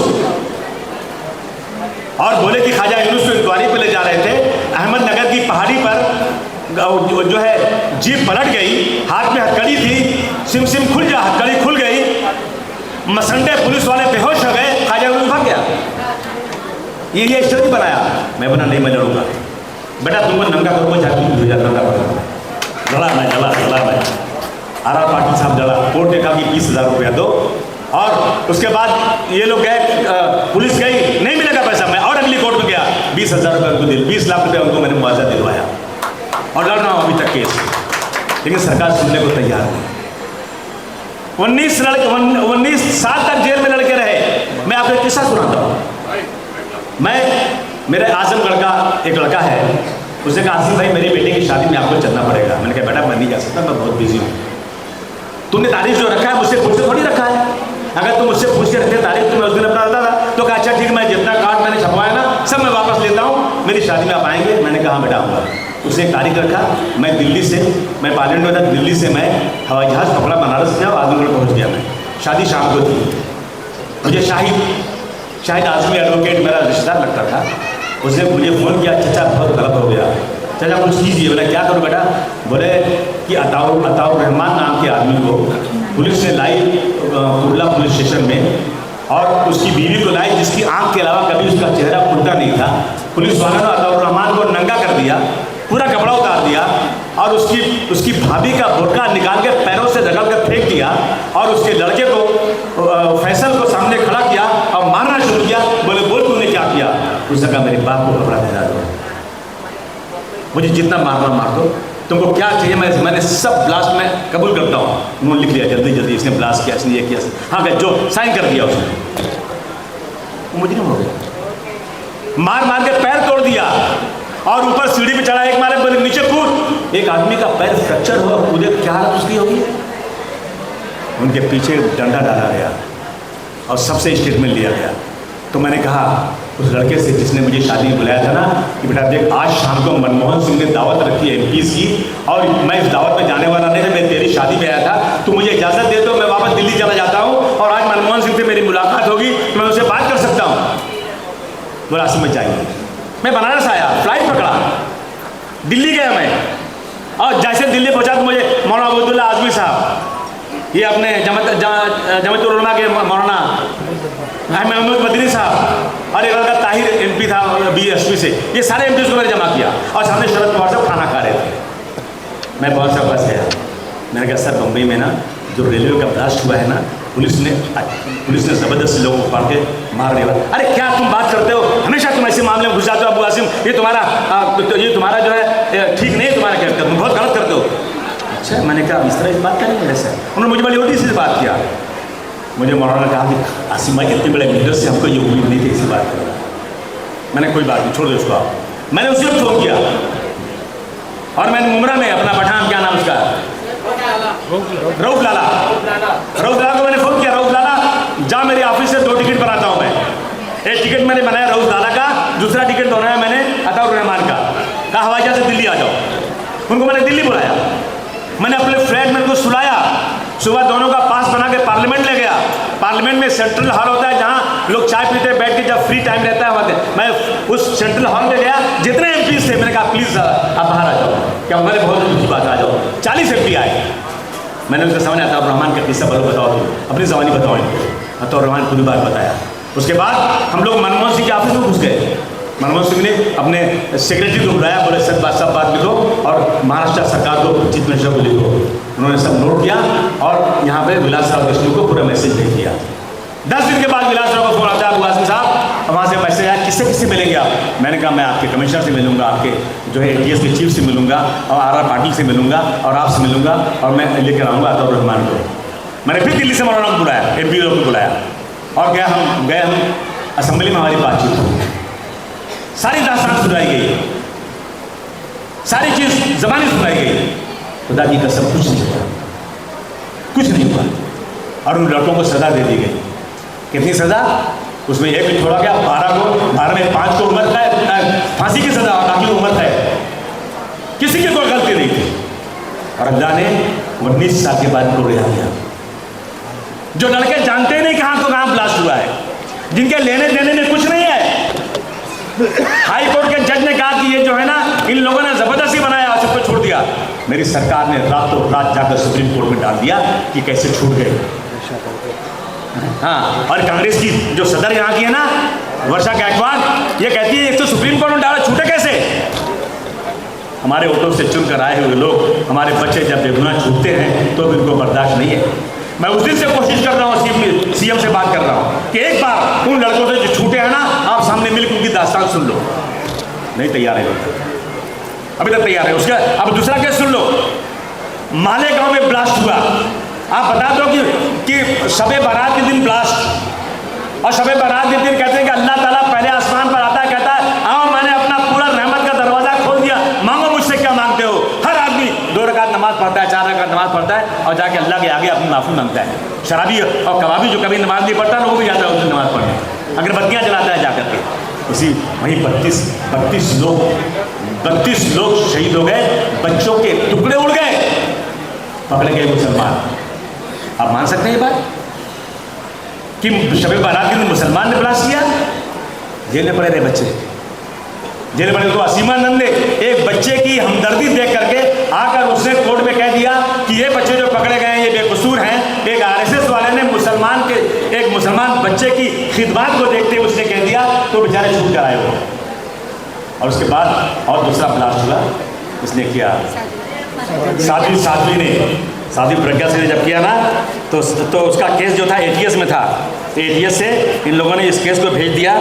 और बोले कि ख्वाजा यूनुस को इंक्वायरी पे ले जा रहे थे। अहमदनगर की पहाड़ी पर जो है जीप पलट गई, हाथ में हथकड़ी थी, सिम हथकड़ी खुल गई, मसंडे पुलिस वाले बेहोश हो गए, ख्वाजा यूनुस भाग गया। ये स्टोरी बनाया, मैं बना नहीं, मैं लड़ूंगा बेटा, तुमको नंगा करूँगा, जला मैं आरा पाटिल साहब जला, कोर्ट ने कहा कि 20,000 रुपया दो। और उसके बाद ये लोग गए, पुलिस गई, नहीं मिलेगा पैसा, मैं और अगली कोर्ट में गया, 20,000 रुपये उनको 20 लाख रुपये उनको मैंने मुआवजा दिलवाया और लड़ रहा हूँ अभी तक केस, लेकिन सरकार सुनने को तैयार नहीं। 19 साल तक जेल में लड़के रहे। मैं आपको एक किस्सा सुनाता हूँ। मेरे आजमगढ़ का एक लड़का है, उसने कहा आसिम भाई मेरे बेटे की शादी में आपको चलना पड़ेगा। मैंने कहा बेटा मैं नहीं जा सकता, मैं बहुत बिजी हूँ। तुमने तारीख जो रखा है मुझसे पूछ के थोड़ी रखा है, अगर तुम मुझसे पूछ के रखते तारीख तो मैं उस दिन अपना रहता था। तो कहा अच्छा ठीक, मैं जितना कार्ड मैंने छपवाया ना सब मैं वापस लेता हूँ, मेरी शादी में आप आएंगे? मैंने कहा बेटा आऊँगा। उसने एक तारीख रखा, मैं पार्लियामेंट में था, दिल्ली से मैं हवाई जहाज़ पकड़ा, बनारस गया, आजमगढ़ पहुँच गया। मैं शादी शाम को थी, मुझे शाहिद आजमी एडवोकेट मेरा रिश्तेदार लगता था, उसने मुझे फ़ोन किया, चाचा बहुत गलत हो गया, चाचा कुछ कीजिए। बोला क्या करूँ बेटा? बोले कि अताउर रहमान नाम के आदमी को पुलिस ने लाई कुर्ला पुलिस स्टेशन में और उसकी बीवी को लाए, जिसकी आंख के अलावा कभी उसका चेहरा खुलता नहीं था। पुलिस वालों ने अताउर रहमान को नंगा कर दिया, पूरा कपड़ा उतार दिया और उसकी भाभी का बुर्का निकाल के पैरों से रगड़ कर फेंक दिया और उसके लड़के को फैसल को सामने खड़ा किया और मारना शुरू किया। बोले बोल तूने क्या किया? उसने कहा मेरे बाप को कपड़ा पहना दो, मुझे जितना मारना मार दो, तुमको क्या चाहिए मैंने सब ब्लास्ट में कबूल करता हूँ। उन्होंने लिख लिया जल्दी जल्दी, इसने ब्लास्ट किया, इसने ये किया, हाँ क्या जो साइन कर दिया उसने। मुजरिम हो गया, मार मार के पैर तोड़ दिया और ऊपर सीढ़ी पे चढ़ा, एक मारे बोले नीचे कूद। एक आदमी का पैर फ्रैक्चर हुआ, कूदे, क्या हालत उसकी होगी? उनके पीछे डंडा डाला गया और सबसे स्टेटमेंट लिया गया। तो मैंने कहा उस लड़के से जिसने मुझे शादी में बुलाया था ना कि बेटा देख, आज शाम को मनमोहन सिंह ने दावत रखी है MPs की और मैं इस दावत में जाने वाला नहीं था, मैं तेरी शादी में आया था, तू मुझे इजाज़त दे तो मैं वापस दिल्ली चला जाता हूँ और आज मनमोहन सिंह से मेरी मुलाकात होगी, मैं उससे बात कर सकता हूँ। बोला समझ जाएंगे। मैं बनारस आया, फ्लाइट पकड़ा, दिल्ली गया मैं और जैसे दिल्ली पहुंचा तो मुझे मौलाना अबूदुल्ला आजमी साहब, ये अपने जमात उलमा के मौलाना महमूद मदनी साहब और एक लड़का ताहिर MP था BSP से, ये सारे MPs को मैंने जमा किया और सामने शरद पवार साहब खाना खा रहे थे। मैं बहुत सा बस गया, मैंने कहा सर बम्बई में ना जो रेलवे का ब्लास्ट हुआ है ना, पुलिस ने ज़बरदस्त लोगों को पकड़ के मार दिया। अरे क्या तुम बात करते हो, हमेशा तुम ऐसे मामले में घुस जाते हो अबू आसिम, ये तुम्हारा जो है ठीक नहीं है, तुम्हारा क्या तुम बहुत गलत करते हो। अच्छा, मैंने कहा इस तरह इस बात करेंगे ऐसे? उन्होंने मुझे बड़ी ओटी से बात किया। मुझे मौलाना ने कहा कि आसिम भाई इतने बड़े लीडर से हमको ये उम्मीद नहीं थी इसी बात करेगा। मैंने कोई बात नहीं, छोड़ दो उसको आप। मैंने उसी वक्त फ़ोन किया और मैंने मुमरा में अपना पठान, क्या नाम उसका, रऊफ लाला को मैंने फ़ोन किया, रऊफ लाला जा मेरे ऑफिस से 2 टिकट बनाता हूँ मैं। एक टिकट मैंने बनाया रऊफ लाला का, दूसरा टिकट बनाया मैंने अताउर रहमान का। कहा हवाई जहाज से दिल्ली आ जाओ। उनको मैंने दिल्ली बुलाया, मैंने अपने फ्लैट में उनको सुलाया, सुबह दोनों का पास बना के पार्लियामेंट ले गया। पार्लियामेंट में सेंट्रल हॉल होता है जहाँ लोग चाय पीते बैठ के, जब फ्री टाइम रहता है वहाँ मैं उस सेंट्रल हॉल में गया। जितने MPs थे मैंने कहा प्लीज़ आप बाहर आ जाओ, क्या मैंने बहुत अच्छी बात, आ जाओ। 40 MP आए। मैंने उसके सामने अताउर रहमान का किस्सा बताओ, तुम अपनी ज़बानी बताओ इनको। अताउर रहमान पूरी बात बताया। उसके बाद हम लोग मनमोहन सिंह के ऑफिस में घुस गए। मनमोहन सिंह ने अपने सेक्रेटरी को बुलाया, बोले सब बात लिखो और महाराष्ट्र सरकार को, चीफ मिनिस्टर को लिखो। उन्होंने सब नोट किया और यहाँ पे विलासराव देशमुख को पूरा मैसेज भेज दिया। 10 दिन के बाद विलासराव को फोन आता है, अबू आसिम साहब वहाँ से मैसेज आया, किससे मिलेंगे आप? मैंने कहा मैं आपके कमिश्नर से मिलूंगा, आपके जो है ATS के चीफ से मिलूंगा और RR पाटिल से मिलूंगा और आपसे मिलूंगा और मैं लेकर आऊँगा अताउर रहमान को। मैंने फिर दिल्ली से मौलाना को बुलाया, MP लोग को बुलाया और गए हम असेंबली में, हमारी बातचीत हुई, सारी दास्तान सुनाई गई, सारी चीज़ ज़बानी सुनाई गई। खुदा की कसम कुछ नहीं हुआ, कुछ नहीं हुआ और उन लड़कों को सज़ा दे दी गई। कितनी सज़ा? उसमें एक भी छोड़ा गया, 12 में 5 को उम्र है फांसी की सज़ा और बाकी उम्र है। किसी की कोई गलती नहीं थी और अल्लाह ने 19 साल के बाद उनको रिहा किया। जो लड़के जानते नहीं कहाँ ब्लास्ट हुआ है, जिनके लेने देने में कुछ नहीं है। हाई कोर्ट के जज ने कहा कि ये जो है ना, इन लोगों ने ज़बरदस्ती बनाया और सबको छोड़ दिया। मेरी सरकार ने रातों रात जाकर सुप्रीम कोर्ट में डाल दिया कि कैसे छूट गए। हाँ, और कांग्रेस की जो सदर यहाँ की है ना, वर्षा गायकवाड़, ये कहती है एक तो सुप्रीम कोर्ट में डाला, छूटे कैसे? हमारे वोटों से चुन कर आए हुए लोग, हमारे बच्चे जब बेगुनाह छूटते हैं तो इनको बर्दाश्त नहीं है। मैं उस दिन से कोशिश कर रहा हूँ, CM से बात कर रहा हूँ कि एक बार उन लड़कों से जो छूटे हैं ना, आप सामने मिलकर उनकी दास्तान सुन लो। नहीं तैयार है, अभी तक तैयार है। उसका अब दूसरा केस सुन लो। मालेगांव में ब्लास्ट हुआ। आप बता दो कि शबे बारात के दिन ब्लास्ट, और शबे बारात के दिन कहते हैं कि अल्लाह ताला पहले आसमान पर आता है, कहता है आओ मैंने अपना पूरा रहमत का दरवाज़ा खोल दिया, मांगो मुझसे क्या मांगते हो। हर आदमी 2 रकात नमाज पढ़ता है, 4 रकात नमाज पढ़ता है और जाके अल्लाह के आगे अपनी माफ़ी मांगता है। शराबी और कबाबी जो कभी नमाज नहीं पढ़ता ना, वो भी जाता है उस दिन नमाज पढ़ने, अगरबत्तियाँ जलाता है जाकर के। उसी वहीं 32 लोग शहीद हो गए, बच्चों के टुकड़े उड़ गए, पकड़े गए मुसलमान। आप मान सकते हैं ये बात कि शबे बारात के दिन मुसलमान ने ब्लास्ट किया? जेल में पड़े रहे बच्चे, जेल में पड़े। तो असीमानंद ने एक बच्चे की हमदर्दी देख करके आकर उसने कोर्ट में कह दिया कि ये बच्चे जो पकड़े गए हैं ये बेकसूर हैं। एक RSS वाले ने एक मुसलमान मुसलमान बच्चे की खिदमत को देखते हुए उसने कह दिया तो बेचारे छूट कर आए हो। और उसके बाद और दूसरा ब्लास्ट हुआ, इसने किया साध्वी प्रज्ञा सिंह ने जब किया ना तो उसका केस जो था ATS में था, ATS से इन लोगों ने इस केस को भेज दिया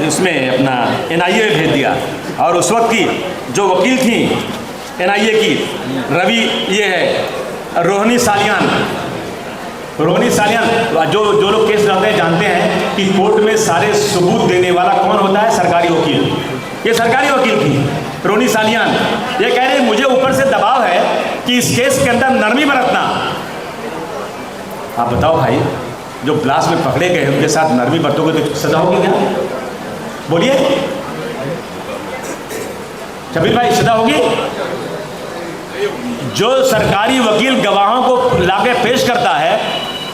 उसमें अपना NIA में भेज दिया। और उस वक्त की जो वकील थी NIA की रवि ये है रोहिणी सालियान, जो लोग केस लड़ते हैं जानते हैं कि कोर्ट में सारे सबूत देने वाला कौन होता है, सरकारी वकील। ये सरकारी वकील थी रोहिणी सालियान, ये कह रहे मुझे ऊपर से दबाव है कि इस केस के अंदर नरमी बरतना। आप बताओ भाई, जो ब्लास्ट में पकड़े गए उनके साथ नरमी बरतोगे तो सजा होगी क्या? बोलिए शबीर भाई, सजा होगी? जो सरकारी वकील गवाहों को लाके पेश करता है,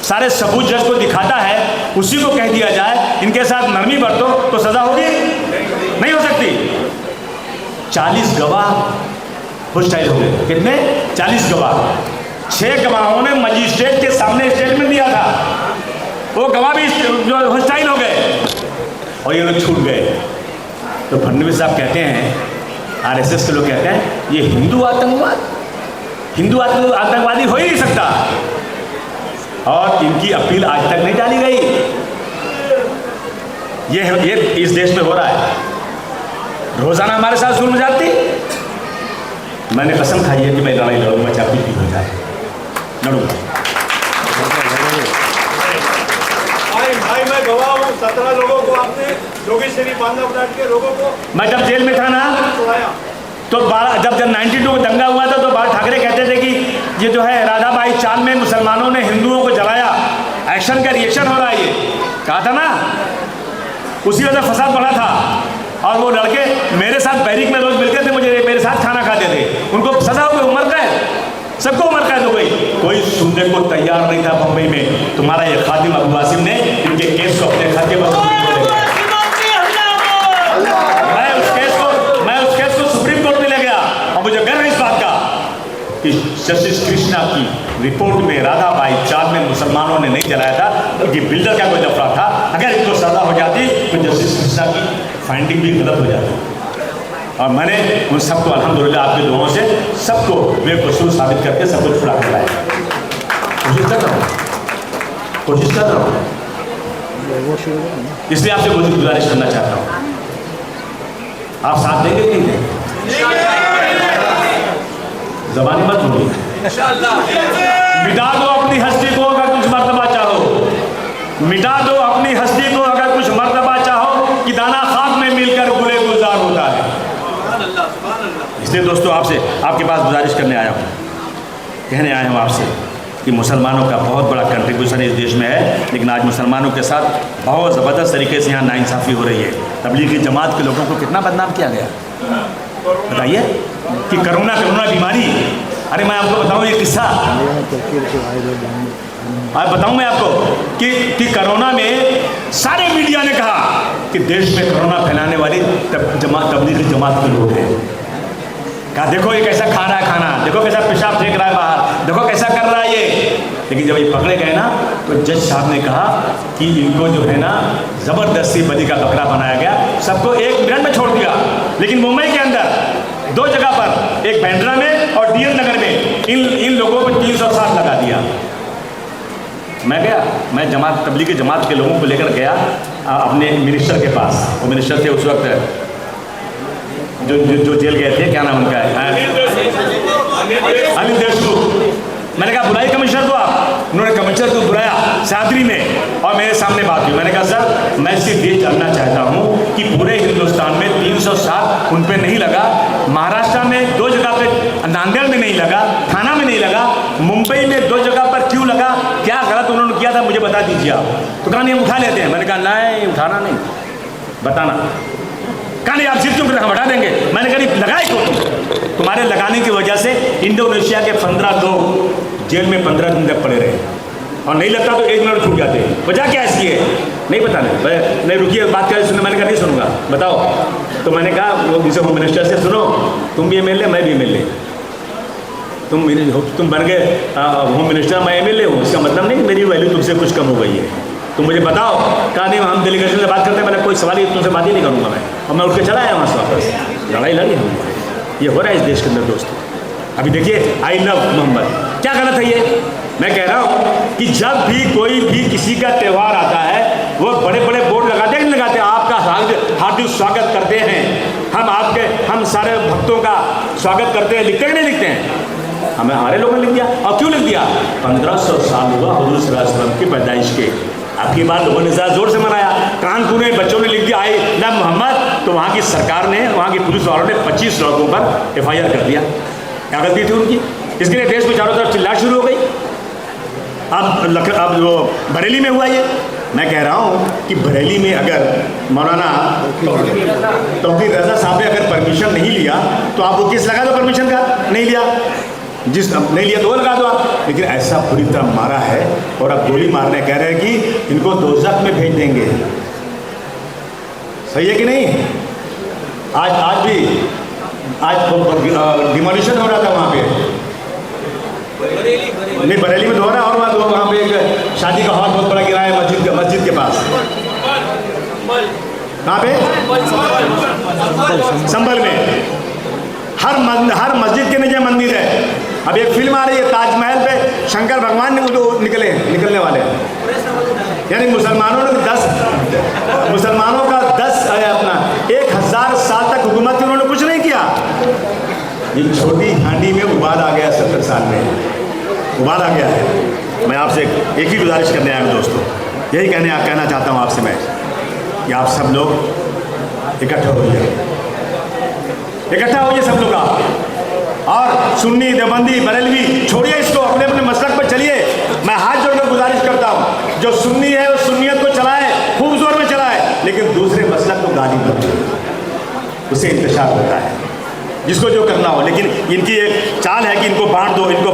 सारे सबूत जज को दिखाता है, उसी को कह दिया जाए इनके साथ नरमी बरतो तो सजा होगी? नहीं हो सकती। 40 गवाह होस्टाइल हो गए। कितने? 40 गवाह। 6 गवाहों ने मजिस्ट्रेट के सामने स्टेटमेंट दिया था, वो गवाह भी जो होस्टाइल हो गए और ये लोग छूट गए। तो फडणवीस साहब कहते हैं, RSS के लोग कहते हैं ये हिंदू आतंकवादी हो ही नहीं सकता, और इनकी अपील आज तक नहीं डाली गई। ये इस देश में हो रहा है, रोजाना हमारे साथ जुल्म जाती। मैंने कसम खाई है कि मैं लड़ाई लड़ूंगा, चाहे कुछ भी हो जाए, लड़ूंगा। भाई मैं गवाह हूँ, 17 लोगों को आपने जोगेश्वरी बांधा उतार के लोगों को, मैं जब जेल में था ना तो जब 92 दंगा हुआ था तो बाल ठाकरे कहते थे कि ये जो है राधाबाई चाल में मुसलमानों ने हिंदुओं को जलाया, एक्शन का रिएक्शन हो रहा है, ये कहा था ना, उसी वजह से फसाद बढ़ा था। और वो लड़के मेरे साथ बैरिक में रोज मिलते थे, मुझे मेरे साथ खाना खाते थे, उनको सजा हो गई, उम्र कैद, सबको उम्र कैद हो गई। कोई सुनने को तैयार नहीं था बम्बई में। तुम्हारा ये खादिम अबू वासिम ने इनके केस को अपने खाते पर मैं उस केस को सुप्रीम कोर्ट में ले गया, और मुझे गर्व है इस बात का कि जस्टिस कृष्णा की रिपोर्ट में राधाबाई चाल में मुसलमानों ने नहीं जलाया था, बल्कि बिल्डर का कोई दफरा था। अगर इनको सजा हो जाती तो जस्टिस कृष्णा की फाइंडिंग भी गलत हो जाती। और मैंने उन सबको अल्हम्दुलिल्लाह आपके दुआओं से सबको बेकसूर साबित करके सब कुछ छुड़ा कर लाया। कोशिश कर रहा हूँ। इसलिए आपसे गुजारिश करना चाहता हूँ, आप साथ देंगे कि नहीं देंगे? ज़बानी मत बोलिए। मिटा दो अपनी हस्ती को अगर कुछ मर्तबा चाहो, मिटा दो अपनी हस्ती को अगर कुछ मर्तबा चाहो, कि दाना खाक में मिलकर गुले गुलजार होता है। इसलिए दोस्तों आपसे आपके पास गुजारिश करने आया हूँ, कहने आया हूँ आपसे कि मुसलमानों का बहुत बड़ा कंट्रीब्यूशन इस देश में है, लेकिन आज मुसलमानों के साथ बहुत ज़बरदस्त तरीके से यहाँ नाइंसाफ़ी हो रही है। तबलीगी जमात के लोगों को कितना बदनाम किया गया, बताइए कि कोरोना बीमारी। अरे मैं आपको बताऊँ ये किस्सा, बताऊँ मैं आपको कि कोरोना में सारे मीडिया ने कहा कि देश में कोरोना फैलाने वाली तबलीगी जमात के लोग हैं। कहा देखो ये कैसा खा रहा है खाना, देखो कैसा पेशाब फेंक रहा है बाहर, देखो कैसा कर रहा है ये। लेकिन जब ये पकड़े गए ना तो जज साहब ने कहा कि इनको जो है ना ज़बरदस्ती बलि का बकरा बनाया गया, सबको 1 मिनट में छोड़ दिया। लेकिन मुंबई के अंदर 2 जगह पर, एक बांद्रा में और DL नगर में, इन लोगों पर 360 लगा दिया। मैं जमात तबलीगी जमात के लोगों को लेकर गया अपने मिनिस्टर के पास। वो मिनिस्टर थे उस वक्त जो जेल गए थे, क्या नाम उनका है, अनिल देशमुख। मैंने कहा बुलाइए कमिश्नर को आप। उन्होंने कमिश्नर को बुलाया सादरी में और मेरे सामने बात हुई। मैंने कहा सर मैं सिर्फ ये जानना चाहता हूँ कि पूरे हिंदुस्तान में 307 उन पे नहीं लगा, महाराष्ट्र में 2 जगह पे, नांदेड़ में नहीं लगा, थाना में नहीं लगा, मुंबई में 2 जगह पर क्यों लगा, क्या गलत उन्होंने किया था मुझे बता दीजिए आप। तो कहा नहीं हम उठा लेते हैं। मैंने कहा नहीं उठाना नहीं, बताना। कहा नहीं आप जिद क्यों हम हटा देंगे। मैंने कहा लगाए क्यों, तुम्हारे लगाने की वजह से इंडोनेशिया के 15 लोग जेल में 15 दिन तक पड़े रहे, और नहीं लगता तो 1 मिनट छूट जाते हैं। वजह क्या इसकी है नहीं पता नहीं रुकिए बात कर सुनने। मैंने कहा नहीं सुनूंगा, बताओ। तो मैंने कहा वो किसी होम मिनिस्टर से, सुनो तुम भी MLA मैं भी MLA, तुम बन गए होम मिनिस्टर मैं MLA हूँ, इसका मतलब नहीं कि मेरी वैल्यू तुमसे कुछ कम हो गई है। तुम मुझे बताओ। कहा नहीं हम डेलीगेशन से बात करते हैं, मैंने कोई सवाल ही तुमसे बात ही नहीं करूँगा मैं, और मैं उठ के चला आया वहाँ से वापस। लड़ाई लड़ी हम, ये हो रहा है इस देश के अंदर दोस्तों। अभी देखिए आई लव मोहम्मद, क्या गलत है ये? मैं कह रहा हूँ कि जब भी कोई भी किसी का त्यौहार आता है वो बड़े बड़े बोर्ड लगाते हैं, नहीं लगाते? आपका हार्दिक स्वागत करते हैं, हम सारे भक्तों का स्वागत करते हैं, लिखते हैं नहीं लिखते हैं? हमारे लोगों ने लिख दिया। और क्यों लिख दिया? 1500 साल हुआ हुजूर सल्लल्लाहु अलैहि वसल्लम की पैदाइश के। आपकी बात लोगों ने ज़्यादा जोर से मनाया, कानपुर में बच्चों ने लिख दिया आई लव मोहम्मद, तो वहाँ की सरकार ने, वहाँ की पुलिस वालों ने 25 लोगों पर FIR कर दिया। क्या गलती थी उनकी? इसके लिए देश में चारों तरफ चिल्लाहट शुरू हो गई। अब वो बरेली में हुआ ये। मैं कह रहा हूँ कि बरेली में अगर मौलाना तौकीर रज़ा साहब ने अगर परमिशन नहीं लिया तो आप वो केस लगा दो परमिशन का, नहीं लिया, नहीं लिया तो वो लगा दो आप। लेकिन ऐसा पूरी तरह मारा है और अब गोली मारने कह रहे हैं कि इनको दोज़ख में भेज देंगे। सही है कि नहीं? आज डिमोलिशन हो रहा था वहाँ पे, नहीं बरेली में हो रहा है, और वहाँ पे एक शादी का हॉल बहुत बड़ा गिरा है मस्जिद के पास। कहाँ पे? संभल में। हर मस्जिद के नीचे मंदिर है। अब एक फिल्म आ रही है ताजमहल पे, शंकर भगवान ने निकलने वाले हैं। यानी मुसलमानों का 1000 साल तक हुकूमत की, उन्होंने कुछ नहीं किया। ये छोटी हांडी में उबाल आ गया, 70 साल में उबाल आ गया है। मैं आपसे एक ही गुजारिश करने आया हूँ दोस्तों, यही कहना चाहता हूँ आपसे मैं कि आप सब लोग इकट्ठा होइए सब लोग आप। और सुन्नी देवबंदी बरेलवी छोड़िए इसको, अपने अपने मसलक पर चलिए। मैं हाथ जोड़कर गुजारिश करता हूँ, जो सुन्नी है वो सुन्नियत को चलाए, खूब जोर में चलाए, लेकिन दूसरे मसलक को गाली मत दे, उससे इंतशार होता है, जिसको जो करना हो। लेकिन इनकी एक चाल है कि इनको बांट दो इनको,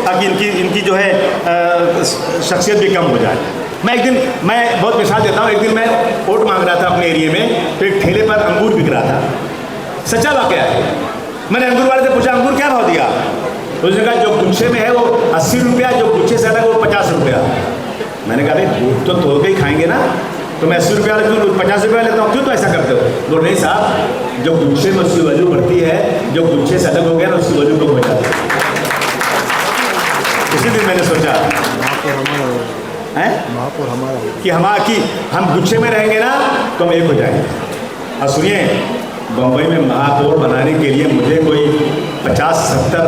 ताकि इनकी जो है शख्सियत भी कम हो जाए। मैं बहुत मिसाल देता हूँ। एक दिन मैं वोट मांग रहा था अपने एरिया में, तो एक ठेले पर अंगूर बिक रहा था, सच्चा वाकया है। मैंने अंगूर वाले से पूछा अंगूर क्या भाव दिया? तो उसने कहा जो गुच्छे में है वो 80 रुपया, जो गुच्छे से अलग वो 50 रुपया। मैंने कहा भाई भूख तो तोड़ के ही खाएंगे ना, तो मैं 80 रुपया क्यों 50 रुपया लेता हूँ, क्यों तो ऐसा करते हो? बोल नहीं साहब, जो गुच्छे में उसकी वैल्यू बढ़ती है, जो गुच्छे से अलग हो गया ना उसकी वैल्यू कम हो जाती है। उसी दिन मैंने सोचा कि हम गुच्छे में रहेंगे ना तो हम एक हो जाएंगे। और सुनिए, बम्बई में महापौर बनाने के लिए मुझे कोई 50-70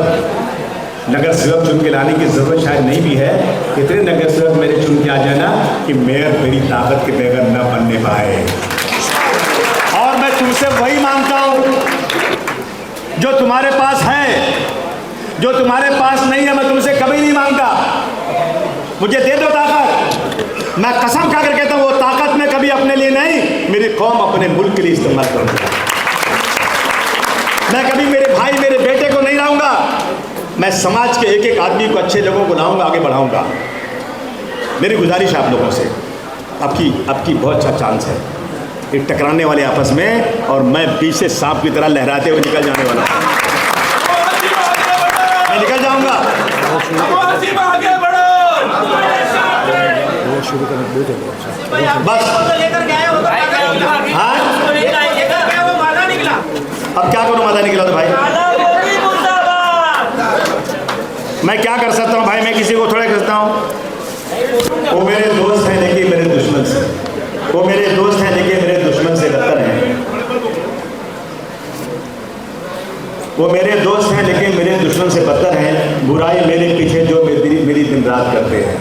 नगर सेवक चुन के लाने की ज़रूरत शायद नहीं भी है। इतने नगर सेवक मेरे चुन के आ जाना कि मेयर मेरी ताकत के बगैर न बनने पाए। और मैं तुमसे वही मांगता हूँ जो तुम्हारे पास है, जो तुम्हारे पास नहीं है मैं तुमसे कभी नहीं मांगता। मुझे दे दो ताकत, मैं कसम खाकर कहता हूँ वो ताकत मैं कभी अपने लिए नहीं, मेरी कौम अपने मुल्क के लिए इस्तेमाल करूँगा। मैं कभी मेरे भाई मेरे बेटे को नहीं लाऊंगा, मैं समाज के एक एक आदमी को, अच्छे लोगों को लाऊंगा, आगे बढ़ाऊंगा। मेरी गुजारिश आप लोगों से, आपकी बहुत अच्छा चांस है, ये टकराने वाले आपस में, और मैं बीच से सांप की तरह लहराते हुए निकल जाने वाला हूँ। मैं निकल जाऊंगा। बस हाँ, अब क्या करूँ? मजा निकला तो भाई मैं क्या कर सकता हूँ भाई? मैं किसी को थोड़ा कर सकता हूँ। वो मेरे दोस्त हैं लेकिन मेरे दुश्मन से, वो मेरे दोस्त हैं लेकिन मेरे दुश्मन से बदतर हैं। वो मेरे दोस्त हैं लेकिन मेरे दुश्मन से बदतर हैं। बुराई मेरे पीछे जो मेरी दिन रात करते हैं।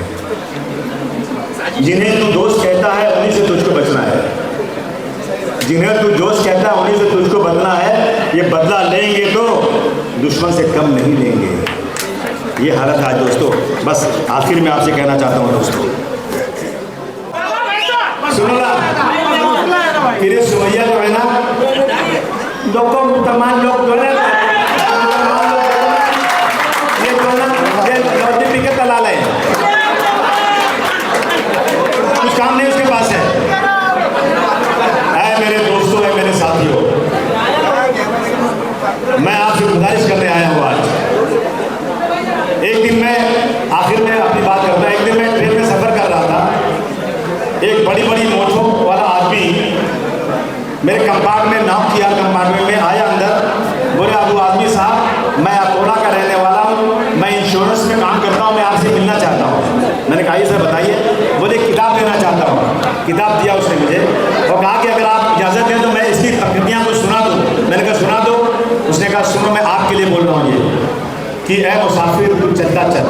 जिन्हें तू दोस्त कहता है उन्हीं से तुझको बचना है। जिन्हें तू दोस्त कहता है उन्हीं से तुझको बदलना है। ये बदला लेंगे तो दुश्मन से कम नहीं लेंगे। ये हालत है दोस्तों। बस आखिर में आपसे कहना चाहता हूँ दोस्तों, सुनो ना, फिर सुमैया जो है ना, लोगों तमाम लोग जो है दलाल है, कुछ काम नहीं उसके पास है। मेरे दोस्तों है, मेरे साथियों, मैं आपसे गुजारिश करने आया हूँ आज। एक दिन मैं आखिर में अपनी बात करता, एक दिन मैं ट्रेन में सफर कर रहा मुसाफिर तू चलता चल,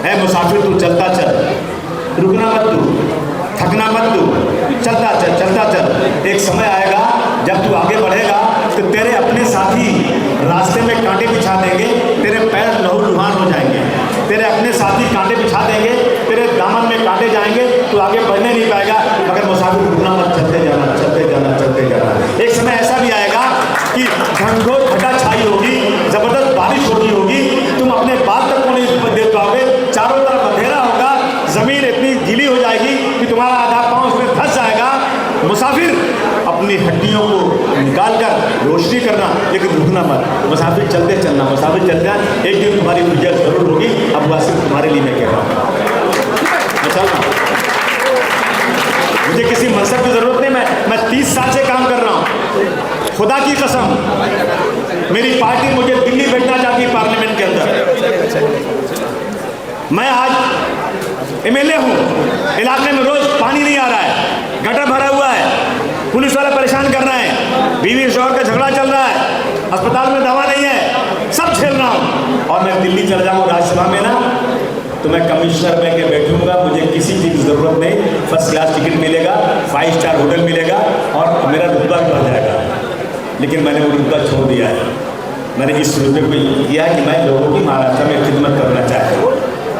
है मुसाफिर तू चलता चल, रुकना मत तू, थकना मत तू, चलता चल चलता चल। एक समय आएगा जब तू आगे बढ़ेगा तो तेरे अपने साथी रास्ते में कांटे बिछा देंगे, तेरे पैर लहूलुहान हो जाएंगे, तेरे अपने साथी कांटे बिछा देंगे, तेरे दामन में कांटे जाएंगे, तू आगे बढ़ने नहीं पाएगा। मगर मुसाफिर रुकना मत, चलते जाना चलते जाना चलते जाना। एक समय ऐसा भी आएगा कि घनघोर घटा छाई होगी, जबरदस्त बारिश होगी, तुम अपने बाल तक को नहीं देख पाओगे, चारों तरफ अंधेरा होगा, जमीन इतनी गीली हो जाएगी कि तुम्हारा आधा पाँव उसमें धंस जाएगा। मुसाफिर अपनी हड्डियों को निकाल कर रोशनी करना, लेकिन रुकना मत। मुसाफिर चलते चलना, मुसाफिर चलते एक दिन तुम्हारी मंजिल जरूर होगी। अब वह सिर्फ तुम्हारे लिए मैं कह रहा हूँ, चलना। मुझे किसी मनसब की जरूरत नहीं, मैं 30 साल से काम कर रहा हूँ। खुदा की कसम, मेरी पार्टी मुझे दिल्ली भेजना चाहती है पार्लियामेंट के अंदर। मैं आज एमएलए हूँ, इलाके में रोज पानी नहीं आ रहा है, गटर भरा हुआ है, पुलिस वाले परेशान कर रहे हैं, बीवी शौहर का झगड़ा चल रहा है, अस्पताल में दवा नहीं है, सब झेल रहा हूँ। और मैं दिल्ली चल जाऊँ राज्यसभा में ना, तो मैं कमिश्नर बन के बैठूंगा, मुझे किसी चीज़ की ज़रूरत नहीं, फर्स्ट क्लास टिकट मिलेगा, 5 स्टार होटल मिलेगा और मेरा रुतबा भी बढ़ जाएगा। लेकिन मैंने वो रुतबा छोड़ दिया है। मैंने इस रुतबे को किया कि मैं लोगों की महाराष्ट्र में खिदमत करना चाहता हूँ,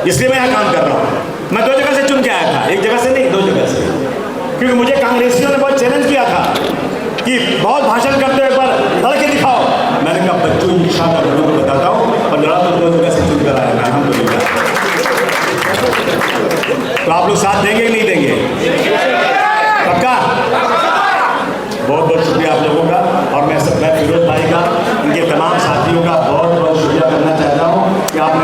इसलिए मैं यहाँ काम कर रहा हूँ। मैं 2 जगह से चुन के आया था, एक जगह से नहीं, 2 जगह से, क्योंकि मुझे कांग्रेसियों ने बहुत चैलेंज किया था कि बहुत भाषण करते हुए पर लड़के दिखाओ। मैंने कहा बच्चों इंशाअल्लाह लोगों को बताता हूँ, और लड़ा तो 2 जगह से चुन कर आया मैं, हम तो आप लोग साथ देंगे कि नहीं देंगे? पक्का? बहुत बहुत शुक्रिया आप लोगों का। और मैं फिरोज भाई का, इनके तमाम साथियों का बहुत बहुत शुक्रिया करना चाहता हूँ कि आपने